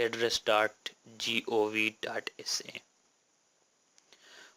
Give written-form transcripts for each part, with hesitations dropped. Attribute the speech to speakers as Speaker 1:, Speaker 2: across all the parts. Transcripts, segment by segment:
Speaker 1: address.gov.sa।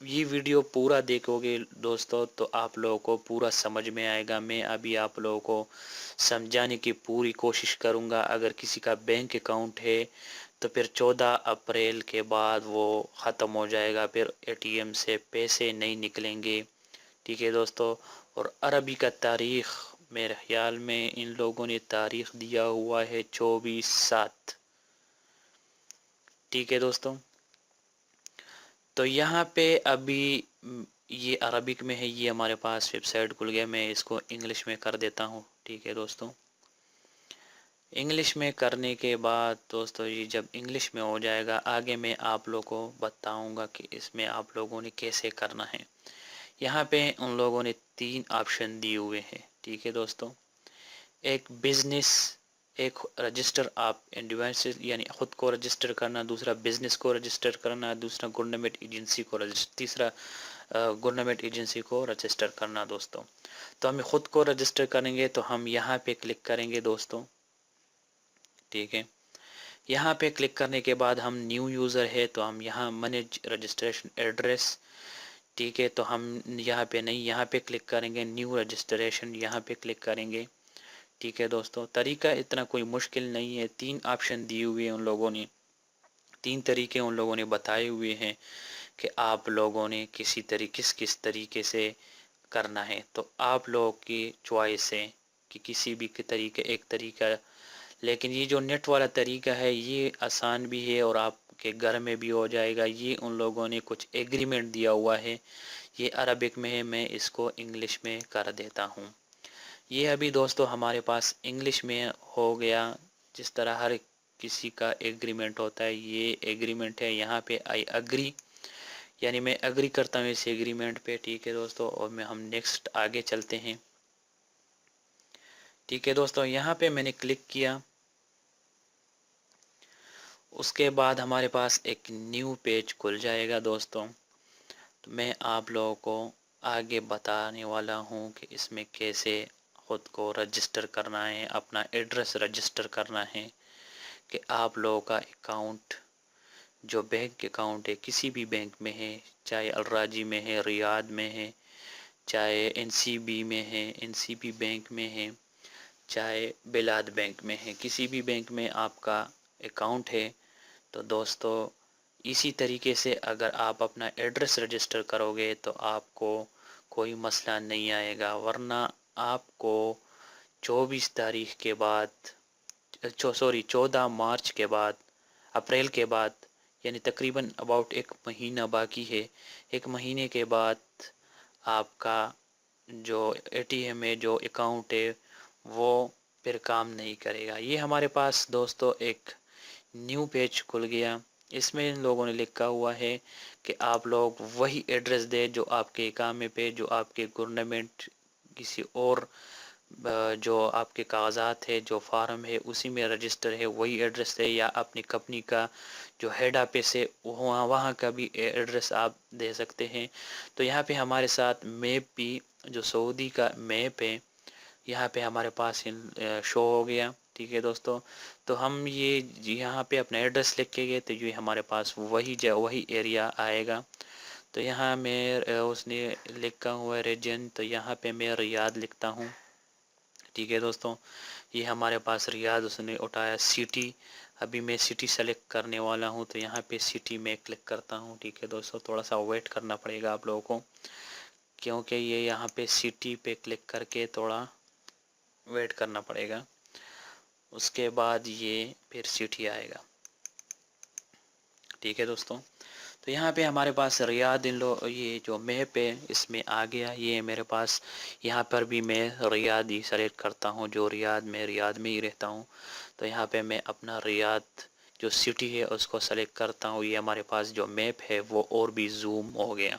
Speaker 1: یہ ویڈیو پورا دیکھو گے دوستو تو آپ لوگوں کو پورا سمجھ میں آئے گا. میں ابھی آپ لوگوں کو سمجھانے کی پوری کوشش کروں گا. اگر کسی کا بینک اکاؤنٹ ہے تو پھر 14 اپریل کے بعد وہ ختم ہو جائے گا، پھر اے ٹی ایم سے پیسے نہیں نکلیں گے. ٹھیک ہے دوستو. اور عربی کا تاریخ میرے خیال میں ان لوگوں نے تاریخ دیا ہوا ہے 24/7. ٹھیک ہے دوستو. تو یہاں پہ ابھی یہ عربک میں ہے، یہ ہمارے پاس ویب سائٹ کھل گیا. میں اس کو انگلش میں کر دیتا ہوں. ٹھیک ہے دوستو. انگلش میں کرنے کے بعد دوستو یہ جب انگلش میں ہو جائے گا، آگے میں آپ لوگوں کو بتاؤں گا کہ اس میں آپ لوگوں نے کیسے کرنا ہے. یہاں پہ ان لوگوں نے 3 آپشن دیے ہوئے ہیں. ٹھیک ہے دوستو. ایک بزنس، ایک رجسٹر آپ انڈیویجول یعنی خود کو رجسٹر کرنا، دوسرا بزنس کو رجسٹر کرنا، دوسرا گورنمنٹ ایجنسی کو تیسرا گورنمنٹ ایجنسی کو رجسٹر کرنا دوستو. تو ہم خود کو رجسٹر کریں گے تو ہم یہاں پہ کلک کریں گے دوستو. ٹھیک ہے. یہاں پہ کلک کرنے کے بعد ہم نیو یوزر ہے تو ہم یہاں مینیج رجسٹریشن ایڈریس. ٹھیک ہے. تو ہم یہاں پہ نہیں، یہاں پہ کلک کریں گے نیو رجسٹریشن، یہاں پہ کلک کریں گے. ٹھیک ہے دوستو. طریقہ اتنا کوئی مشکل نہیں ہے. 3 آپشن دیے ہوئے ہیں ان لوگوں نے، 3 طریقے ان لوگوں نے بتائے ہوئے ہیں کہ آپ لوگوں نے کس طریقے سے کرنا ہے. تو آپ لوگوں کی چوائس ہے کہ کسی بھی طریقے ایک طریقہ. لیکن یہ جو نیٹ والا طریقہ ہے یہ آسان بھی ہے اور آپ کے گھر میں بھی ہو جائے گا. یہ ان لوگوں نے کچھ ایگریمنٹ دیا ہوا ہے. یہ عربک میں ہے، میں اس کو انگلش میں کر دیتا ہوں. یہ ابھی دوستو ہمارے پاس انگلش میں ہو گیا. جس طرح ہر کسی کا ایگریمنٹ ہوتا ہے یہ ایگریمنٹ ہے. یہاں پہ آئی اگری یعنی میں اگری کرتا ہوں اس ایگریمنٹ پہ. ٹھیک ہے دوستو. اور ہم نیکسٹ آگے چلتے ہیں. ٹھیک ہے دوستو. یہاں پہ میں نے کلک کیا. اس کے بعد ہمارے پاس ایک نیو پیج کھل جائے گا دوستو. تو میں آپ لوگوں کو آگے بتانے والا ہوں کہ اس میں کیسے خود کو رجسٹر کرنا ہے، اپنا ایڈریس رجسٹر کرنا ہے کہ آپ لوگوں کا اکاؤنٹ جو بینک اکاؤنٹ ہے کسی بھی بینک میں ہے، چاہے الراجی میں ہے، ریاض میں ہے، چاہے این سی بی میں ہے، این سی بی بینک میں ہے، چاہے بلاد بینک میں ہے، کسی بھی بینک میں آپ کا اکاؤنٹ ہے تو دوستو اسی طریقے سے اگر آپ اپنا ایڈریس رجسٹر کرو گے تو آپ کو کوئی مسئلہ نہیں آئے گا. ورنہ آپ کو 24 تاریخ کے بعد 14 مارچ کے بعد، اپریل کے بعد، یعنی تقریباً اباؤٹ ایک مہینہ باقی ہے. ایک مہینے کے بعد آپ کا جو اے ٹی ایم ہے، جو اکاؤنٹ ہے وہ پھر کام نہیں کرے گا. یہ ہمارے پاس دوستو ایک نیو پیج کھل گیا. اس میں ان لوگوں نے لکھا ہوا ہے کہ آپ لوگ وہی ایڈریس دیں جو آپ کے اقامے پہ، جو آپ کے گورنمنٹ کسی اور جو آپ کے کاغذات ہے، جو فارم ہے اسی میں رجسٹر ہے وہی ایڈریس ہے، یا اپنی کمپنی کا جو ہیڈ آفس ہے وہاں کا بھی ایڈریس آپ دے سکتے ہیں. تو یہاں پہ ہمارے ساتھ میپ بھی، جو سعودی کا میپ ہے یہاں پہ ہمارے پاس شو ہو گیا. ٹھیک ہے دوستو. تو ہم یہ یہاں پہ اپنا ایڈریس لکھ کے گئے تو یہ ہمارے پاس وہی ایریا آئے گا. تو یہاں میں اس نے لکھا ہوا ہے ریجن، تو یہاں پہ میں ریاض لکھتا ہوں. ٹھیک ہے دوستو. یہ ہمارے پاس ریاض اس نے اٹھایا. سٹی، ابھی میں سٹی سلیکٹ کرنے والا ہوں تو یہاں پہ سٹی میں کلک کرتا ہوں. ٹھیک ہے دوستو. تھوڑا سا ویٹ کرنا پڑے گا آپ لوگوں کو کیونکہ یہ یہاں پہ سٹی پہ کلک کر کے تھوڑا ویٹ کرنا پڑے گا. اس کے بعد یہ پھر سٹی آئے گا. ٹھیک ہے دوستو. تو یہاں پہ ہمارے پاس ریاض یہ جو میپ ہے اس میں آ گیا. یہ میرے پاس یہاں پر بھی میں ریاض ہی سلیکٹ کرتا ہوں، جو ریاض میں ہی رہتا ہوں. تو یہاں پہ میں اپنا ریاض جو سٹی ہے اس کو سلیکٹ کرتا ہوں. یہ ہمارے پاس جو میپ ہے وہ اور بھی زوم ہو گیا.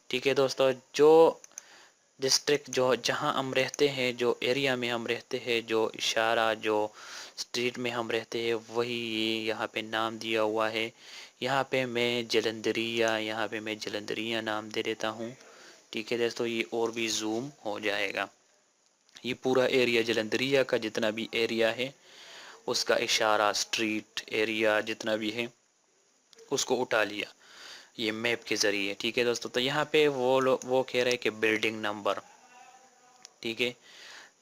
Speaker 1: ٹھیک ہے دوستو. جو ڈسٹرکٹ جہاں ہم رہتے ہیں، جو ایریا میں ہم رہتے ہیں، جو اشارہ جو اسٹریٹ میں ہم رہتے ہیں وہی یہاں پہ نام دیا ہوا ہے. یہاں پہ میں جلندریہ نام دے دیتا ہوں. ٹھیک ہے دوستو. یہ اور بھی زوم ہو جائے گا. یہ پورا ایریا جلندریہ کا جتنا بھی ایریا ہے اس کا اشارہ اسٹریٹ ایریا جتنا بھی ہے اس کو اٹھا لیا. یہ میپ کے ذریعے، ٹھیک ہے دوستو۔ تو یہاں پہ وہ کہہ رہے ہیں کہ بلڈنگ نمبر، ٹھیک ہے،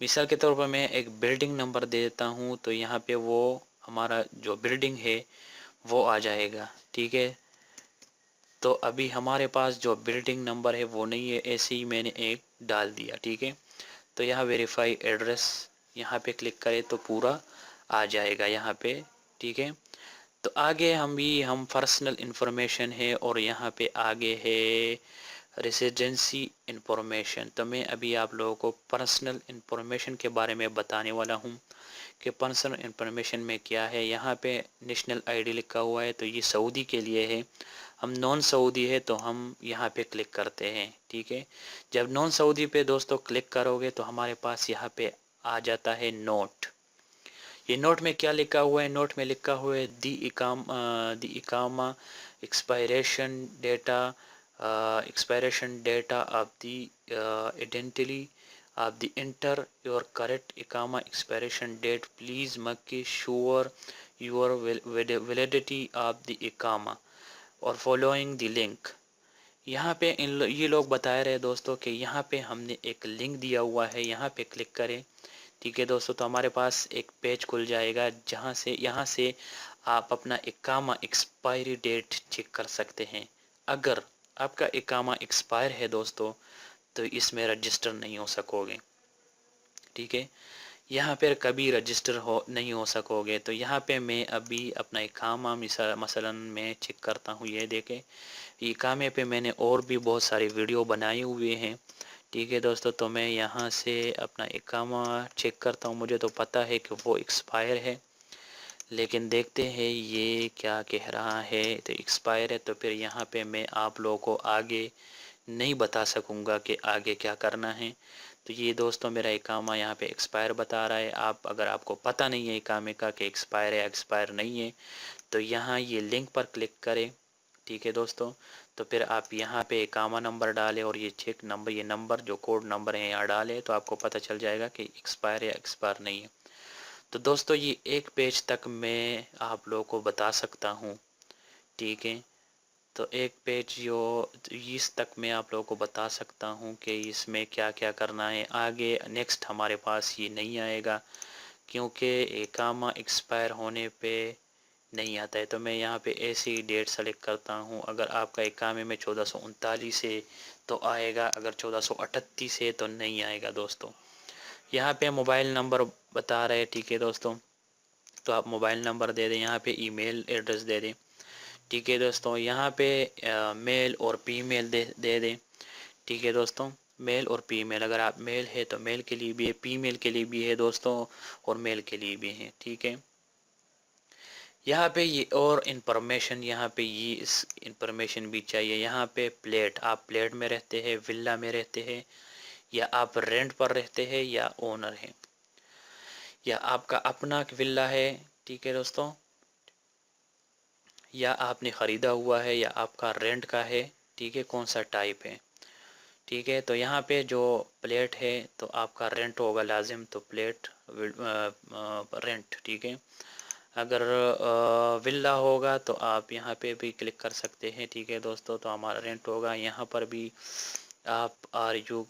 Speaker 1: مثال کے طور پر میں ایک بلڈنگ نمبر دے دیتا ہوں تو یہاں پہ وہ ہمارا جو بلڈنگ ہے وہ آ جائے گا، ٹھیک ہے۔ تو ابھی ہمارے پاس جو بلڈنگ نمبر ہے وہ نہیں ہے، ایسے ہی میں نے ایک ڈال دیا، ٹھیک ہے۔ تو یہاں ویریفائی ایڈریس یہاں پہ کلک کرے تو پورا آ جائے گا یہاں پہ، ٹھیک ہے۔ تو آگے ہم پرسنل انفارمیشن ہے اور یہاں پہ آگے ہے ریزیڈنسی انفارمیشن۔ تو میں ابھی آپ لوگوں کو پرسنل انفارمیشن کے بارے میں بتانے والا ہوں کہ پرسنل انفارمیشن میں کیا ہے۔ یہاں پہ نیشنل آئی ڈی لکھا ہوا ہے تو یہ سعودی کے لیے ہے، ہم نان سعودی ہے تو ہم یہاں پہ کلک کرتے ہیں، ٹھیک ہے۔ جب نان سعودی پہ دوستو کلک کرو گے تو ہمارے پاس یہاں پہ آ جاتا ہے نوٹ۔ یہ نوٹ میں کیا لکھا ہوا ہے؟ نوٹ میں لکھا ہوا ہے دی اقامہ expiration date of the identity of the enter your correct اقامہ expiration date please make sure your validity of the اقامہ اور فالوئنگ دی لنک۔ یہاں پہ یہ لوگ بتا رہے دوستو کہ یہاں پہ ہم نے ایک لنک دیا ہوا ہے، یہاں پہ کلک کریں، ٹھیک ہے دوستو۔ تو ہمارے پاس ایک پیج کھل جائے گا یہاں سے آپ اپنا اقامہ ایکسپائری ڈیٹ چیک کر سکتے ہیں۔ اگر آپ کا اقامہ ایکسپائر ہے دوستو تو اس میں رجسٹر نہیں ہو سکو گے، ٹھیک ہے، یہاں پہ کبھی رجسٹر نہیں ہو سکو گے۔ تو یہاں پہ میں ابھی اپنا اقامہ مثلا میں چیک کرتا ہوں، یہ دیکھیں اقامے پہ میں نے اور بھی بہت ساری ویڈیو بنائے ہوئے ہیں، ٹھیک ہے دوستو۔ تو میں یہاں سے اپنا اقامہ چیک کرتا ہوں، مجھے تو پتہ ہے کہ وہ ایکسپائر ہے، لیکن دیکھتے ہیں یہ کیا کہہ رہا ہے۔ تو ایکسپائر ہے تو پھر یہاں پہ میں آپ لوگوں کو آگے نہیں بتا سکوں گا کہ آگے کیا کرنا ہے۔ تو یہ دوستو میرا اقامہ یہاں پہ ایکسپائر بتا رہا ہے۔ اگر آپ کو پتہ نہیں ہے اقامے کا کہ ایکسپائر ہے ایکسپائر نہیں ہے تو یہاں یہ لنک پر کلک کریں، ٹھیک ہے دوستو۔ تو پھر آپ یہاں پہ اقامہ نمبر ڈالیں اور یہ چیک نمبر، یہ نمبر جو کوڈ نمبر ہے یہاں ڈالیں تو آپ کو پتہ چل جائے گا کہ ایکسپائر یا ایکسپائر نہیں ہے۔ تو دوستو یہ ایک پیج تک میں آپ لوگوں کو بتا سکتا ہوں، ٹھیک ہے۔ تو ایک پیج جو اس تک میں آپ لوگوں کو بتا سکتا ہوں کہ اس میں کیا کیا کرنا ہے۔ آگے نیکسٹ ہمارے پاس یہ نہیں آئے گا کیونکہ اقامہ ایکسپائر ہونے پہ نہیں آتا ہے۔ تو میں یہاں پہ ایسی ڈیٹ سلیکٹ کرتا ہوں، اگر آپ کا اقامے میں 1439 ہے تو آئے گا، اگر 1438 ہے تو نہیں آئے گا دوستو۔ یہاں پہ موبائل نمبر بتا رہے، ٹھیک ہے دوستو، تو آپ موبائل نمبر دے دیں، یہاں پہ ای میل ایڈریس دے دیں، ٹھیک ہے دوستو۔ یہاں پہ میل اور فی میل دے دیں، ٹھیک ہے دوستو، میل اور فی میل۔ اگر آپ میل ہے تو میل کے لیے بھی ہے، فی میل کے لیے بھی ہے دوستو، اور میل کے لیے بھی ہے، ٹھیک ہے۔ یہاں پہ یہ اور انفارمیشن، یہاں پہ یہ اس انفارمیشن بھی چاہیے۔ یہاں پہ پلیٹ، آپ پلیٹ میں رہتے ہیں، ولا میں رہتے ہیں، یا آپ رینٹ پر رہتے ہیں یا اونر ہیں، یا آپ کا اپنا ولا ہے، ٹھیک ہے دوستو، یا آپ نے خریدا ہوا ہے یا آپ کا رینٹ کا ہے، ٹھیک ہے، کون سا ٹائپ ہے، ٹھیک ہے۔ تو یہاں پہ جو پلیٹ ہے تو آپ کا رینٹ ہوگا لازم، تو پلیٹ رینٹ، ٹھیک ہے۔ اگر ولا ہوگا تو آپ یہاں پہ بھی کلک کر سکتے ہیں، ٹھیک ہے دوستو۔ تو ہمارا رینٹ ہوگا، یہاں پر بھی آپ آر یو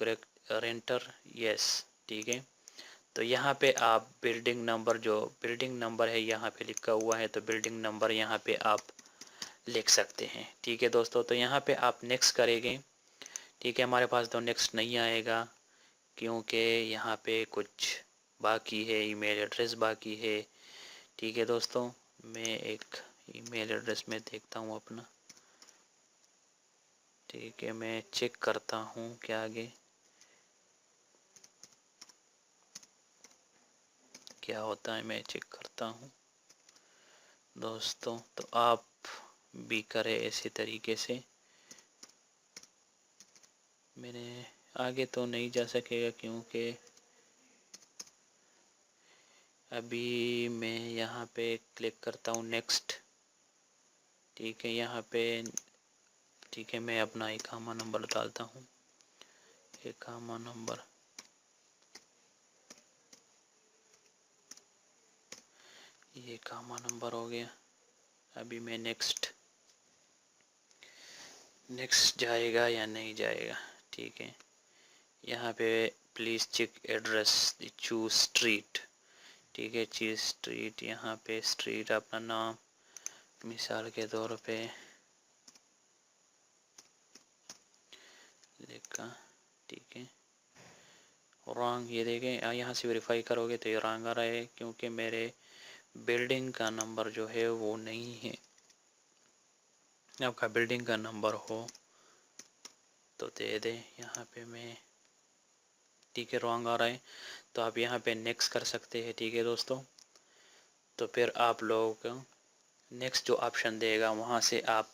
Speaker 1: رینٹر، یس، ٹھیک ہے۔ تو یہاں پہ آپ بلڈنگ نمبر، جو بلڈنگ نمبر ہے یہاں پہ لکھا ہوا ہے تو بلڈنگ نمبر یہاں پہ آپ لکھ سکتے ہیں، ٹھیک ہے دوستو۔ تو یہاں پہ آپ نیکسٹ کریں گے، ٹھیک ہے۔ ہمارے پاس تو نیکسٹ نہیں آئے گا کیونکہ یہاں پہ کچھ باقی ہے، ای میل ایڈریس باقی ہے، ٹھیک ہے دوستو۔ میں ایک ای میل ایڈریس میں دیکھتا ہوں اپنا، ٹھیک ہے، میں چیک کرتا ہوں کہ آگے کیا ہوتا ہے، میں چیک کرتا ہوں دوستو۔ تو آپ بھی کریں اسی طریقے سے، میرے آگے تو نہیں جا سکے گا کیونکہ ابھی میں یہاں پہ کلک کرتا ہوں نیکسٹ، ٹھیک ہے، یہاں پہ، ٹھیک ہے، میں اپنا اقامہ نمبر ڈالتا ہوں، اقامہ نمبر، یہ اقامہ نمبر ہو گیا۔ ابھی میں نیکسٹ نیکسٹ جائے گا یا نہیں جائے گا. ٹھیک ہے، یہاں پہ please check address choose street. ٹھیک ہے، چیز اسٹریٹ، یہاں پہ اسٹریٹ اپنا نام مثال کے طور پہ لکھا. ٹھیک ہے، رانگ، یہ دیکھیں یہاں سے ویریفائی کرو گے تو یہ رانگ آ رہا ہے کیونکہ میرے بلڈنگ کا نمبر جو ہے وہ نہیں ہے. آپ کا بلڈنگ کا نمبر ہو تو دے دیں. یہاں پہ میں ٹھیک ہے رانگ آ رہا ہے تو آپ یہاں پہ نیکسٹ کر سکتے ہیں. ٹھیک ہے دوستوں، تو پھر آپ لوگ نیکسٹ جو آپشن دے گا وہاں سے آپ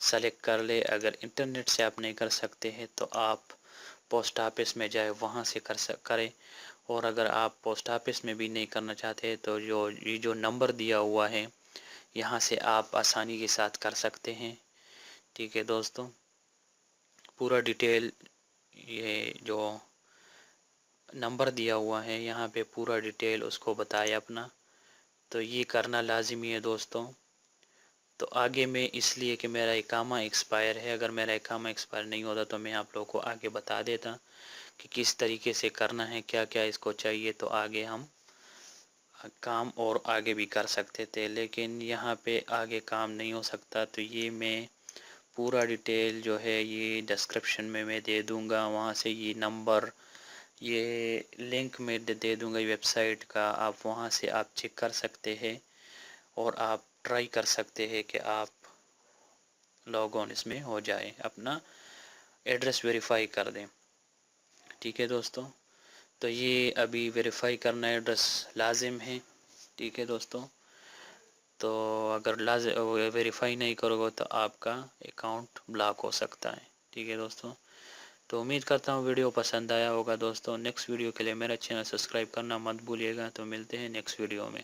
Speaker 1: سلیکٹ کر لے. اگر انٹرنیٹ سے آپ نہیں کر سکتے ہیں تو آپ پوسٹ آفس میں جائے وہاں سے کریں. اور اگر آپ پوسٹ آفس میں بھی نہیں کرنا چاہتے تو یہ جو نمبر دیا ہوا ہے یہاں سے آپ آسانی کے ساتھ کر سکتے ہیں. ٹھیک ہے دوستوں، پورا ڈیٹیل یہ جو نمبر دیا ہوا ہے یہاں پہ پورا ڈیٹیل اس کو بتائے اپنا، تو یہ کرنا لازمی ہے دوستوں. تو آگے میں اس لیے کہ میرا اقامہ ایکسپائر ہے، اگر میرا اقامہ ایکسپائر نہیں ہوتا تو میں آپ لوگوں کو آگے بتا دیتا کہ کس طریقے سے کرنا ہے، کیا کیا اس کو چاہیے، تو آگے ہم کام اور آگے بھی کر سکتے تھے. لیکن یہاں پہ آگے کام نہیں ہو سکتا، تو یہ میں پورا ڈیٹیل جو ہے یہ ڈسکرپشن میں دے دوں گا. وہاں سے یہ نمبر، یہ لنک میں دے دوں گا ویب سائٹ کا، آپ وہاں سے آپ چیک کر سکتے ہیں اور آپ ٹرائی کر سکتے ہیں کہ آپ لاگ آن اس میں ہو جائے، اپنا ایڈریس ویریفائی کر دیں. ٹھیک ہے دوستوں، تو یہ ابھی ویریفائی کرنا ایڈریس لازم ہے. ٹھیک ہے دوستوں، تو اگر ویریفائی نہیں کرو گے تو آپ کا اکاؤنٹ بلاک ہو سکتا ہے. ٹھیک ہے دوستوں، تو امید کرتا ہوں ویڈیو پسند آیا ہوگا دوستوں. نیکسٹ ویڈیو کے لیے میرا چینل سبسکرائب کرنا مت بھولیے گا. تو ملتے ہیں نیکسٹ ویڈیو میں.